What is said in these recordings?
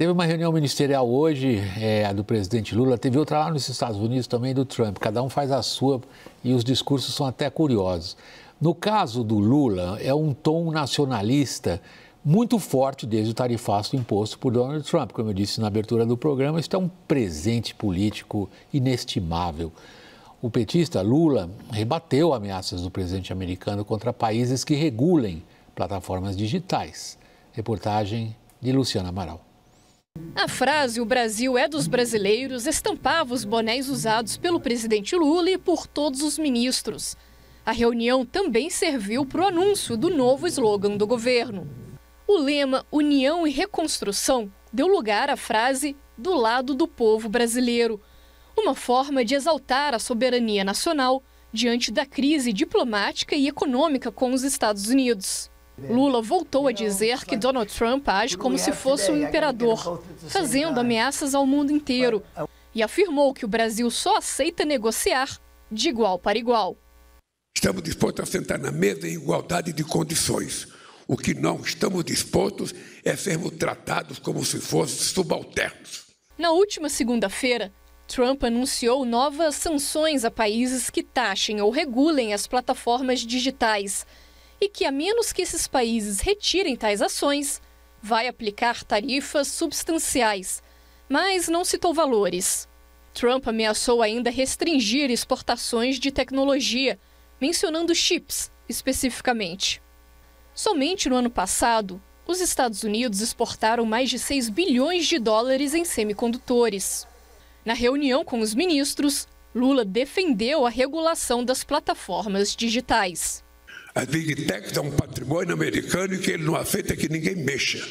Teve uma reunião ministerial hoje, a do presidente Lula, teve outra lá nos Estados Unidos também do Trump. Cada um faz a sua e os discursos são até curiosos. No caso do Lula, é um tom nacionalista muito forte desde o tarifaço imposto por Donald Trump. Como eu disse na abertura do programa, isso é um presente político inestimável. O petista Lula rebateu ameaças do presidente americano contra países que regulem plataformas digitais. Reportagem de Luciana Amaral. A frase "o Brasil é dos brasileiros" estampava os bonés usados pelo presidente Lula e por todos os ministros. A reunião também serviu para o anúncio do novo slogan do governo. O lema União e Reconstrução deu lugar à frase "do lado do povo brasileiro", uma forma de exaltar a soberania nacional diante da crise diplomática e econômica com os Estados Unidos. Lula voltou a dizer que Donald Trump age como se fosse um imperador, fazendo ameaças ao mundo inteiro, e afirmou que o Brasil só aceita negociar de igual para igual. Estamos dispostos a sentar na mesa em igualdade de condições. O que não estamos dispostos é sermos tratados como se fossem subalternos. Na última segunda-feira, Trump anunciou novas sanções a países que taxem ou regulem as plataformas digitais e que, a menos que esses países retirem tais ações, vai aplicar tarifas substanciais, mas não citou valores. Trump ameaçou ainda restringir exportações de tecnologia, mencionando chips especificamente. Somente no ano passado, os Estados Unidos exportaram mais de 6 bilhões de dólares em semicondutores. Na reunião com os ministros, Lula defendeu a regulação das plataformas digitais. As Big Techs são um patrimônio americano e que ele não aceita que ninguém mexa.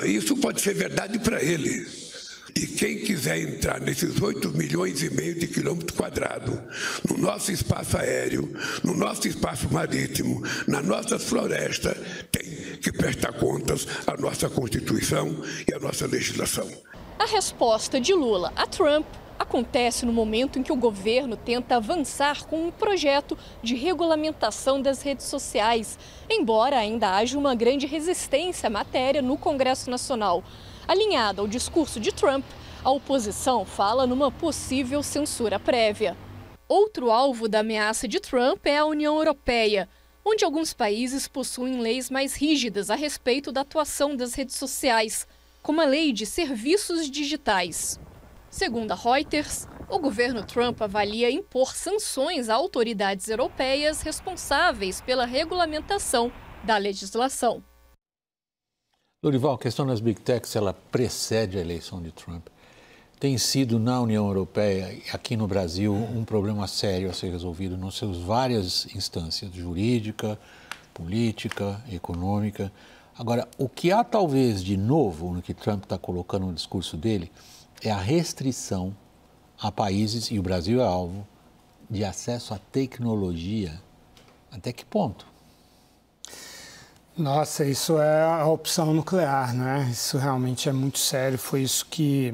Isso pode ser verdade para ele. E quem quiser entrar nesses 8,5 milhões de quilômetros quadrados, no nosso espaço aéreo, no nosso espaço marítimo, nas nossas florestas, tem que prestar contas à nossa Constituição e à nossa legislação. A resposta de Lula a Trump acontece no momento em que o governo tenta avançar com um projeto de regulamentação das redes sociais, embora ainda haja uma grande resistência à matéria no Congresso Nacional. Alinhada ao discurso de Trump, a oposição fala numa possível censura prévia. Outro alvo da ameaça de Trump é a União Europeia, onde alguns países possuem leis mais rígidas a respeito da atuação das redes sociais, como a Lei de Serviços Digitais. Segundo a Reuters, o governo Trump avalia impor sanções a autoridades europeias responsáveis pela regulamentação da legislação. Lorival, a questão das Big Techs, ela precede a eleição de Trump. Tem sido na União Europeia e aqui no Brasil um problema sério a ser resolvido nas suas várias instâncias, jurídica, política, econômica. Agora, o que há talvez de novo no que Trump está colocando no discurso dele é a restrição a países, e o Brasil é alvo, de acesso à tecnologia. Até que ponto? Nossa, isso é a opção nuclear, né? Isso realmente é muito sério. Foi isso que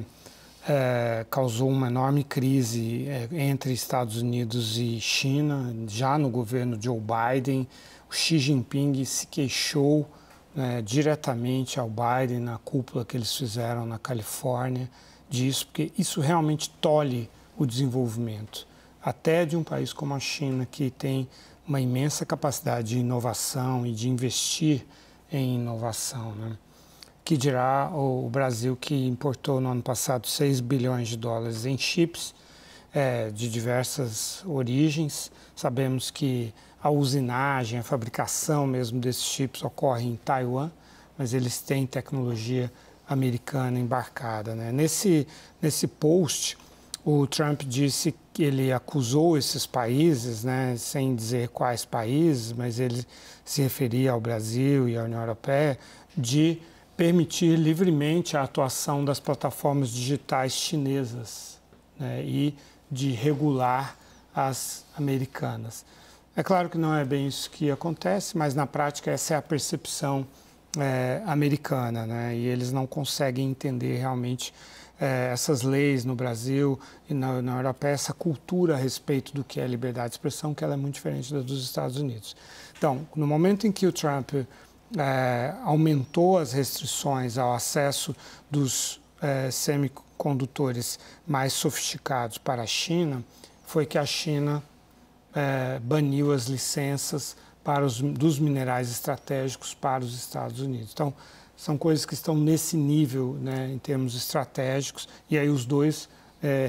causou uma enorme crise entre Estados Unidos e China, já no governo Joe Biden. O Xi Jinping se queixou diretamente ao Biden na cúpula que eles fizeram na Califórnia disso, porque isso realmente tolhe o desenvolvimento, até de um país como a China, que tem uma imensa capacidade de inovação e de investir em inovação, né? Que dirá o Brasil, que importou no ano passado 6 bilhões de dólares em chips de diversas origens. Sabemos que a usinagem, a fabricação mesmo desses chips ocorre em Taiwan, mas eles têm tecnologia americana embarcada, né? Nesse post, o Trump disse que ele acusou esses países, né, sem dizer quais países, mas ele se referia ao Brasil e à União Europeia, de permitir livremente a atuação das plataformas digitais chinesas, né, e de regular as americanas. É claro que não é bem isso que acontece, mas na prática essa é a percepção americana, né? E eles não conseguem entender realmente essas leis no Brasil e na Europeia, essa cultura a respeito do que é liberdade de expressão, que ela é muito diferente da dos Estados Unidos. Então, no momento em que o Trump aumentou as restrições ao acesso dos semicondutores mais sofisticados para a China foi que a China baniu as licenças dos minerais estratégicos para os Estados Unidos. Então, são coisas que estão nesse nível, né, em termos estratégicos, e aí os dois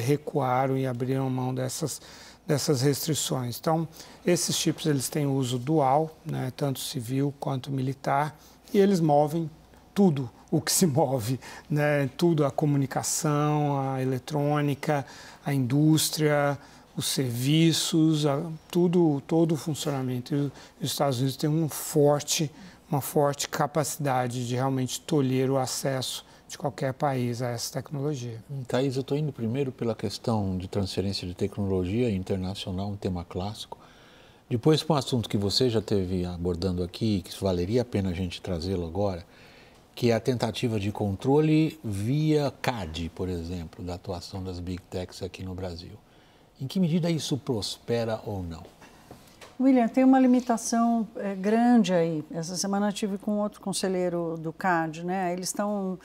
recuaram e abriram mão dessas restrições. Então, esses chips eles têm uso dual, né, tanto civil quanto militar, e eles movem tudo o que se move, né, tudo, a comunicação, a eletrônica, a indústria, os serviços, todo o funcionamento. E os Estados Unidos têm uma forte capacidade de realmente tolher o acesso de qualquer país a essa tecnologia. Thaís, eu estou indo primeiro pela questão de transferência de tecnologia internacional, um tema clássico. Depois, para um assunto que você já esteve abordando aqui, que valeria a pena a gente trazê-lo agora, que é a tentativa de controle via CAD, por exemplo, da atuação das Big Techs aqui no Brasil. Em que medida isso prospera ou não? William, tem uma limitação grande aí. Essa semana eu tive com outro conselheiro do CAD, né? Eles estão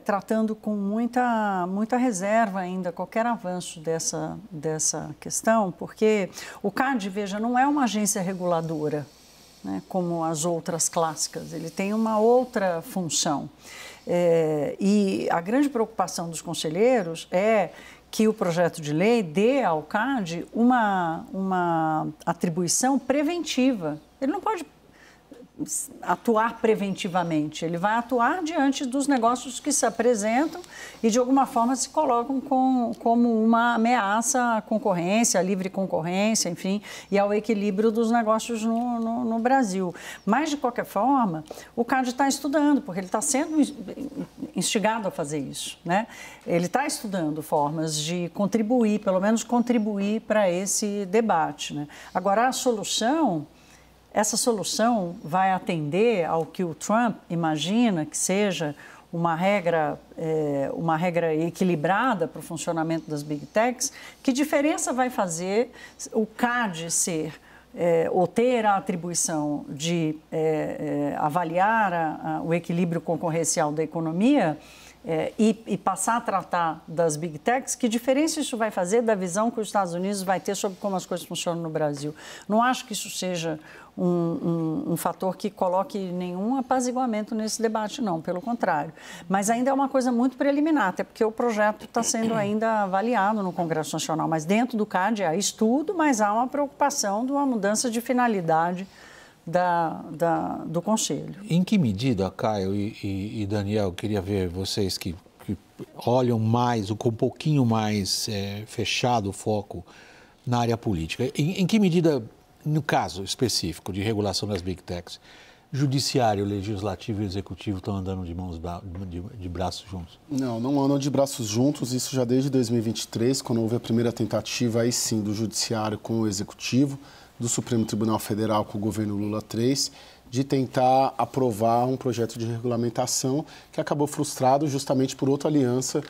tratando com muita reserva ainda qualquer avanço dessa questão, porque o CAD, veja, não é uma agência reguladora, né, como as outras clássicas. Ele tem uma outra função. E a grande preocupação dos conselheiros é que o projeto de lei dê ao CAD uma atribuição preventiva. Ele não pode atuar preventivamente, ele vai atuar diante dos negócios que se apresentam e de alguma forma se colocam como uma ameaça à concorrência, à livre concorrência, enfim, e ao equilíbrio dos negócios no Brasil. Mas, de qualquer forma, o CAD está estudando, porque ele está sendo instigado a fazer isso, né? Ele está estudando formas de contribuir, pelo menos contribuir para esse debate, né? Agora, essa solução vai atender ao que o Trump imagina que seja uma regra equilibrada para o funcionamento das Big Techs. Que diferença vai fazer o CAD ou ter a atribuição de avaliar o equilíbrio concorrencial da economia e passar a tratar das Big Techs? Que diferença isso vai fazer da visão que os Estados Unidos vai ter sobre como as coisas funcionam no Brasil? Não acho que isso seja um fator que coloque nenhum apaziguamento nesse debate, não, pelo contrário. Mas ainda é uma coisa muito preliminar, até porque o projeto está sendo ainda avaliado no Congresso Nacional. Mas dentro do CAD há estudo, mas há uma preocupação de uma mudança de finalidade do Conselho. Em que medida, Caio e Daniel, queria ver vocês que olham mais, com um pouquinho mais fechado o foco na área política, em que medida, no caso específico de regulação das Big Techs, judiciário, legislativo e executivo estão andando de braços juntos? Não andam de braços juntos, isso já desde 2023, quando houve a primeira tentativa, aí sim, do judiciário com o executivo, do Supremo Tribunal Federal com o governo Lula III, de tentar aprovar um projeto de regulamentação que acabou frustrado justamente por outra aliança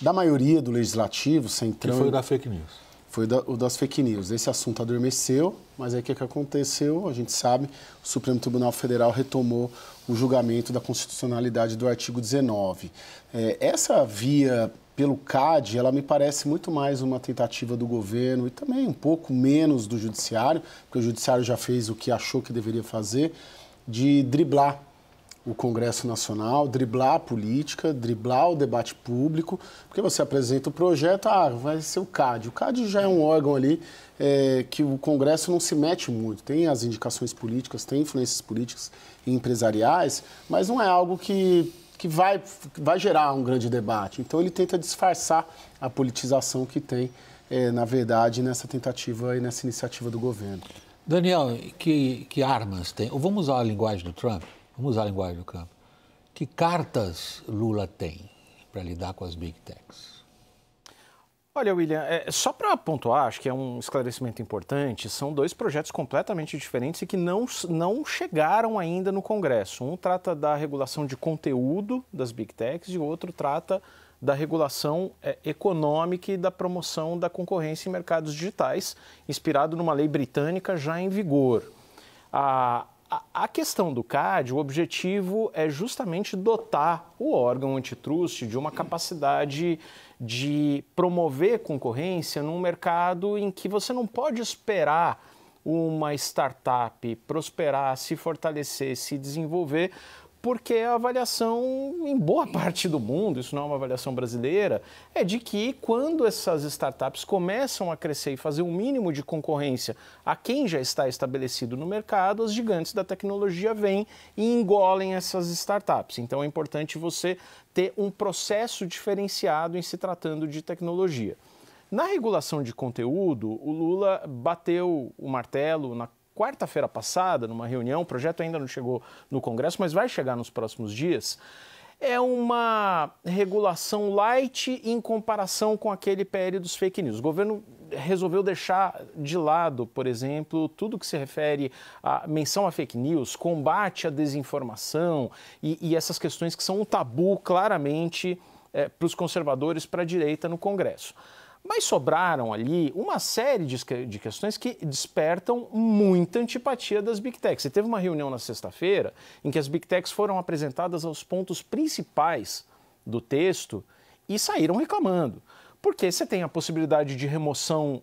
da maioria do Legislativo, Centrão... Que foi o da fake news. Foi o das fake news. Esse assunto adormeceu, mas aí o que aconteceu? A gente sabe, o Supremo Tribunal Federal retomou o julgamento da constitucionalidade do artigo 19. Essa via pelo CAD, ela me parece muito mais uma tentativa do governo e também um pouco menos do judiciário, porque o judiciário já fez o que achou que deveria fazer, de driblar o Congresso Nacional, driblar a política, driblar o debate público, porque você apresenta o projeto, vai ser o CAD. O CAD já é um órgão ali que o Congresso não se mete muito. Tem as indicações políticas, tem influências políticas e empresariais, mas não é algo que vai gerar um grande debate. Então, ele tenta disfarçar a politização que tem, na verdade, nessa tentativa e nessa iniciativa do governo. Daniel, que armas tem? Ou vamos usar a linguagem do Trump? Vamos usar a linguagem do campo. Que cartas Lula tem para lidar com as Big Techs? Olha, William, só para pontuar, acho que é um esclarecimento importante, são dois projetos completamente diferentes e que não chegaram ainda no Congresso. Um trata da regulação de conteúdo das Big Techs e o outro trata da regulação econômica e da promoção da concorrência em mercados digitais, inspirado numa lei britânica já em vigor. A questão do CAD, o objetivo é justamente dotar o órgão antitrust de uma capacidade de promover concorrência num mercado em que você não pode esperar uma startup prosperar, se fortalecer, se desenvolver, porque a avaliação, em boa parte do mundo, isso não é uma avaliação brasileira, é de que quando essas startups começam a crescer e fazer um mínimo de concorrência a quem já está estabelecido no mercado, os gigantes da tecnologia vêm e engolem essas startups. Então é importante você ter um processo diferenciado em se tratando de tecnologia. Na regulação de conteúdo, o Lula bateu o martelo na quarta-feira passada, numa reunião, o projeto ainda não chegou no Congresso, mas vai chegar nos próximos dias. É uma regulação light em comparação com aquele PL dos fake news. O governo resolveu deixar de lado, por exemplo, tudo que se refere à menção a fake news, combate à desinformação e essas questões que são um tabu claramente para os conservadores, para a direita no Congresso. Mas sobraram ali uma série de questões que despertam muita antipatia das Big Techs. Você teve uma reunião na sexta-feira em que as Big Techs foram apresentadas aos pontos principais do texto e saíram reclamando. Porque você tem a possibilidade de remoção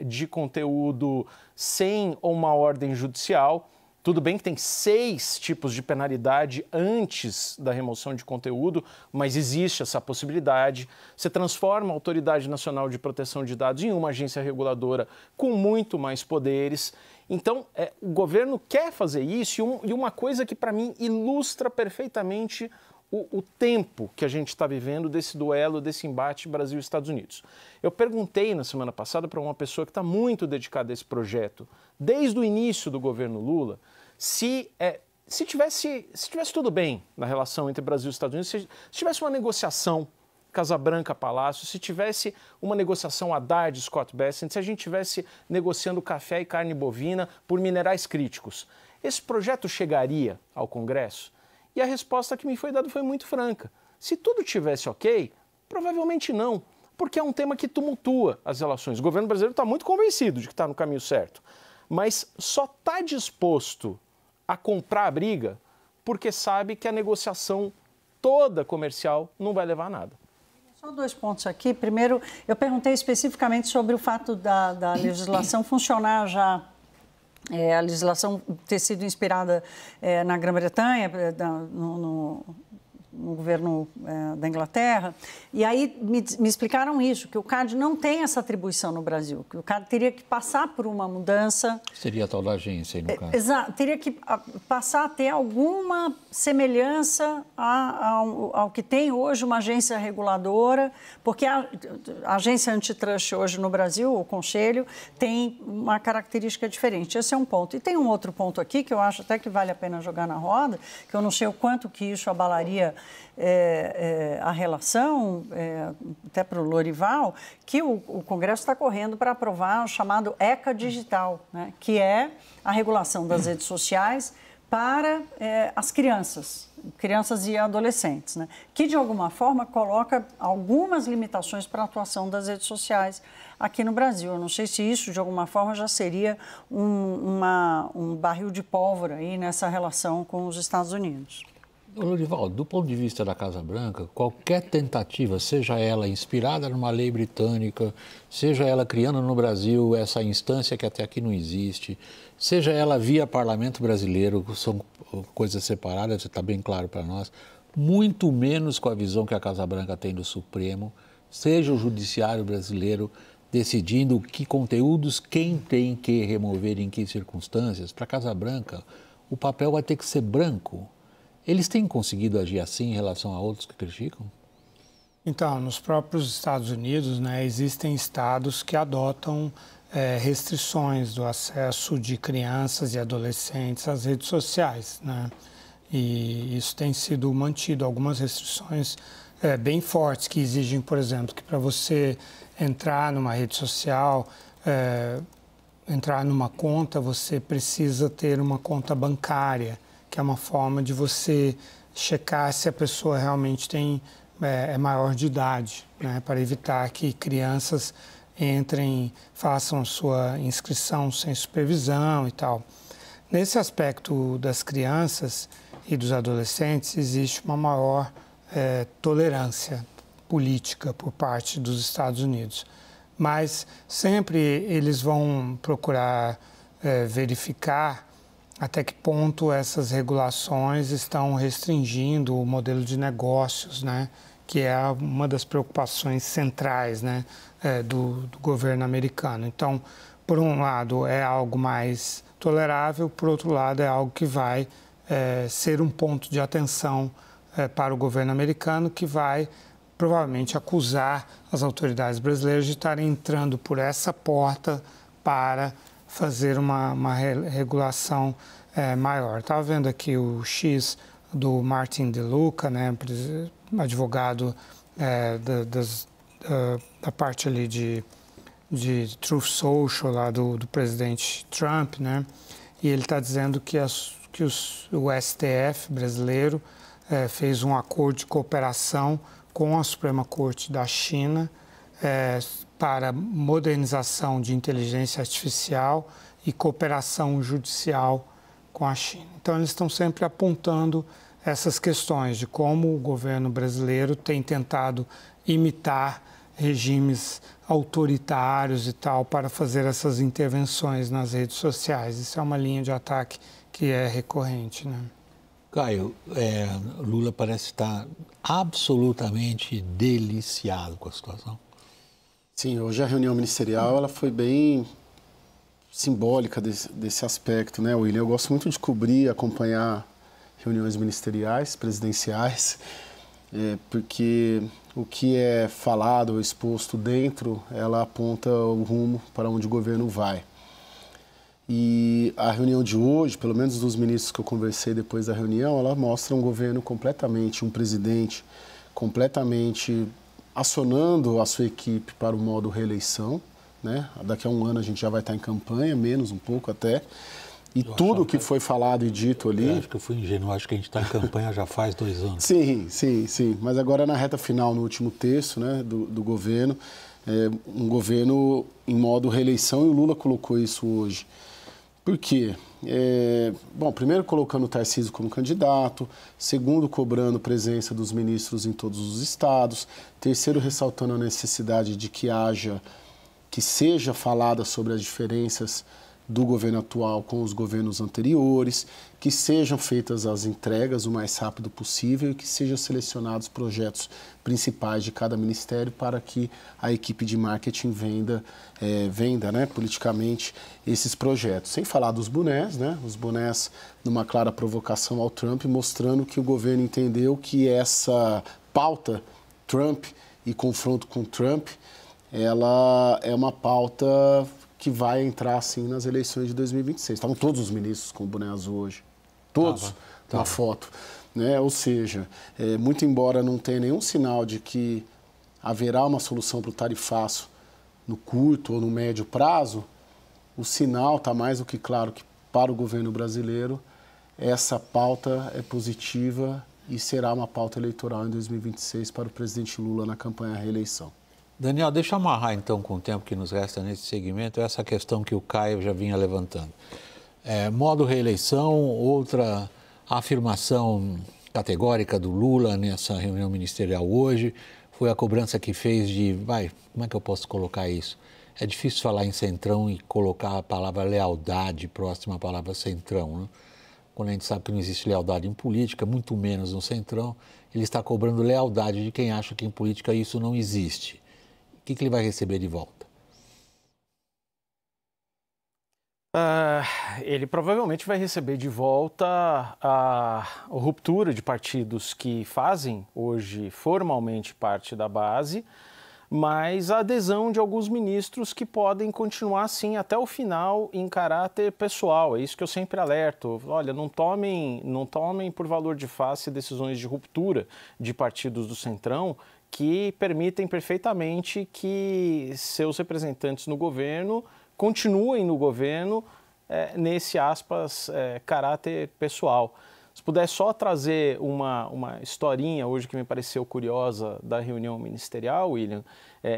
de conteúdo sem uma ordem judicial. Tudo bem que tem 6 tipos de penalidade antes da remoção de conteúdo, mas existe essa possibilidade. Você transforma a Autoridade Nacional de Proteção de Dados em uma agência reguladora com muito mais poderes. Então, o governo quer fazer isso e uma coisa que, para mim, ilustra perfeitamente o tempo que a gente está vivendo desse duelo, desse embate Brasil e Estados Unidos. Eu perguntei na semana passada para uma pessoa que está muito dedicada a esse projeto, desde o início do governo Lula, se tivesse tudo bem na relação entre Brasil e Estados Unidos, se tivesse uma negociação Casa Branca-Palácio, se tivesse uma negociação Haddad-Scott-Bessent, se a gente tivesse negociando café e carne bovina por minerais críticos, esse projeto chegaria ao Congresso? E a resposta que me foi dada foi muito franca. Se tudo tivesse ok, provavelmente não, porque é um tema que tumultua as relações. O governo brasileiro está muito convencido de que está no caminho certo, mas só está disposto a comprar a briga porque sabe que a negociação toda comercial não vai levar a nada. Só 2 pontos aqui. Primeiro, eu perguntei especificamente sobre o fato da legislação funcionar já, a legislação ter sido inspirada na Grã-Bretanha, no governo da Inglaterra, e aí me explicaram isso, que o CAD não tem essa atribuição no Brasil, que o CAD teria que passar por uma mudança... Seria a tal da agência, no caso. Exato, teria que passar a ter alguma semelhança ao que tem hoje uma agência reguladora, porque a agência antitrust hoje no Brasil, o Conselho, tem uma característica diferente. Esse é um ponto. E tem um outro ponto aqui, que eu acho até que vale a pena jogar na roda, que eu não sei o quanto que isso abalaria a relação, até para o Lorival, que o Congresso está correndo para aprovar o chamado ECA Digital, né, que é a regulação das redes sociais para as crianças e adolescentes, né, que de alguma forma coloca algumas limitações para a atuação das redes sociais aqui no Brasil. Eu não sei se isso de alguma forma já seria um barril de pólvora aí nessa relação com os Estados Unidos. Lorival, do ponto de vista da Casa Branca, qualquer tentativa, seja ela inspirada numa lei britânica, seja ela criando no Brasil essa instância que até aqui não existe, seja ela via parlamento brasileiro, são coisas separadas, isso está bem claro para nós, muito menos com a visão que a Casa Branca tem do Supremo, seja o judiciário brasileiro decidindo que conteúdos, quem tem que remover em que circunstâncias. Para a Casa Branca, o papel vai ter que ser branco. Eles têm conseguido agir assim em relação a outros que criticam? Então, nos próprios Estados Unidos, né, existem estados que adotam restrições do acesso de crianças e adolescentes às redes sociais, né? E isso tem sido mantido. Algumas restrições bem fortes que exigem, por exemplo, que para você entrar numa rede social, entrar numa conta, você precisa ter uma conta bancária, que é uma forma de você checar se a pessoa realmente é maior de idade, né, para evitar que crianças façam a sua inscrição sem supervisão e tal. Nesse aspecto das crianças e dos adolescentes, existe uma maior tolerância política por parte dos Estados Unidos. Mas sempre eles vão procurar verificar até que ponto essas regulações estão restringindo o modelo de negócios, né? Que é uma das preocupações centrais, né? Do governo americano. Então, por um lado, é algo mais tolerável, por outro lado, é algo que vai ser um ponto de atenção para o governo americano, que vai provavelmente acusar as autoridades brasileiras de estarem entrando por essa porta para fazer uma regulação maior. Estava vendo aqui o X do Martin DeLuca, né, advogado da parte ali de Truth Social lá do presidente Trump, né, e ele está dizendo que o STF brasileiro fez um acordo de cooperação com a Suprema Corte da China para modernização de inteligência artificial e cooperação judicial com a China. Então, eles estão sempre apontando essas questões de como o governo brasileiro tem tentado imitar regimes autoritários e tal para fazer essas intervenções nas redes sociais. Isso é uma linha de ataque que é recorrente, né? Caio, Lula parece estar absolutamente deliciado com a situação. Sim, hoje a reunião ministerial ela foi bem simbólica desse aspecto, né, William? Eu gosto muito de cobrir, acompanhar reuniões ministeriais, presidenciais, porque o que é falado ou exposto dentro, ela aponta o rumo para onde o governo vai. E a reunião de hoje, pelo menos dos ministros que eu conversei depois da reunião, ela mostra um governo completamente, um presidente completamente acionando a sua equipe para o modo reeleição, né? Daqui a um ano a gente já vai estar em campanha, menos um pouco até. E tudo que foi falado e dito ali... Acho que eu fui ingênuo, acho que a gente está em campanha já faz 2 anos. Sim. Mas agora na reta final, no último terço, né, do governo, um governo em modo reeleição, e o Lula colocou isso hoje. Por quê? Bom, primeiro colocando o Tarcísio como candidato, segundo cobrando presença dos ministros em todos os estados, terceiro ressaltando a necessidade de que seja falada sobre as diferenças do governo atual com os governos anteriores, que sejam feitas as entregas o mais rápido possível e que sejam selecionados projetos principais de cada ministério para que a equipe de marketing venda, né, politicamente esses projetos. Sem falar dos bonés, né, os bonés numa clara provocação ao Trump, mostrando que o governo entendeu que essa pauta Trump e confronto com Trump, ela é uma pauta que vai entrar, sim, nas eleições de 2026. Estavam todos os ministros com o boné azul hoje. Todos na foto. Né? Ou seja, muito embora não tenha nenhum sinal de que haverá uma solução para o tarifaço no curto ou no médio prazo, o sinal está mais do que claro que, para o governo brasileiro, essa pauta é positiva e será uma pauta eleitoral em 2026 para o presidente Lula na campanha à reeleição. Daniel, deixa eu amarrar então com o tempo que nos resta nesse segmento essa questão que o Caio já vinha levantando. Modo reeleição, outra afirmação categórica do Lula nessa reunião ministerial hoje, foi a cobrança que fez de, como é que eu posso colocar isso? É difícil falar em centrão e colocar a palavra lealdade próxima à palavra centrão, né? Quando a gente sabe que não existe lealdade em política, muito menos no centrão, ele está cobrando lealdade de quem acha que em política isso não existe. O que ele vai receber de volta? Ele provavelmente vai receber de volta a ruptura de partidos que fazem hoje formalmente parte da base, mas a adesão de alguns ministros que podem continuar assim até o final em caráter pessoal. É isso que eu sempre alerto. Olha, não tomem por valor de face decisões de ruptura de partidos do Centrão que permitem perfeitamente que seus representantes no governo continuem no governo nesse, aspas, caráter pessoal. Se puder só trazer uma historinha hoje que me pareceu curiosa da reunião ministerial, William,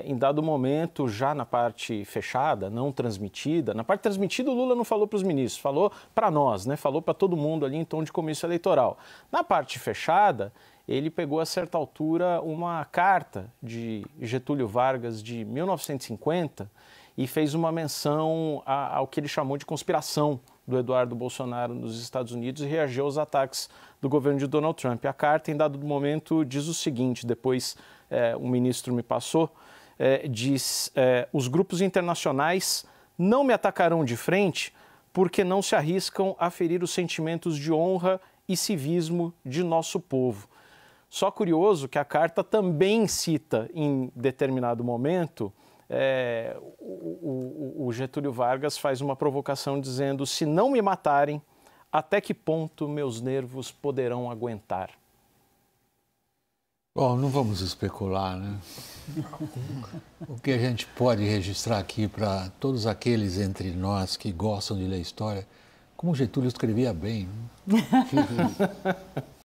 em dado momento, já na parte fechada, não transmitida, na parte transmitida o Lula não falou para os ministros, falou para nós, né? Falou para todo mundo ali em tom de comício eleitoral. Na parte fechada, ele pegou a certa altura uma carta de Getúlio Vargas de 1950 e fez uma menção ao que ele chamou de conspiração do Eduardo Bolsonaro nos Estados Unidos e reagiu aos ataques do governo de Donald Trump. A carta, em dado momento, diz o seguinte, depois um ministro me passou, diz, os grupos internacionais não me atacarão de frente porque não se arriscam a ferir os sentimentos de honra e civismo de nosso povo. Só curioso que a carta também cita, em determinado momento, o Getúlio Vargas faz uma provocação dizendo: se não me matarem, até que ponto meus nervos poderão aguentar? Bom, não vamos especular, né? O que a gente pode registrar aqui para todos aqueles entre nós que gostam de ler história, como Getúlio escrevia bem, né?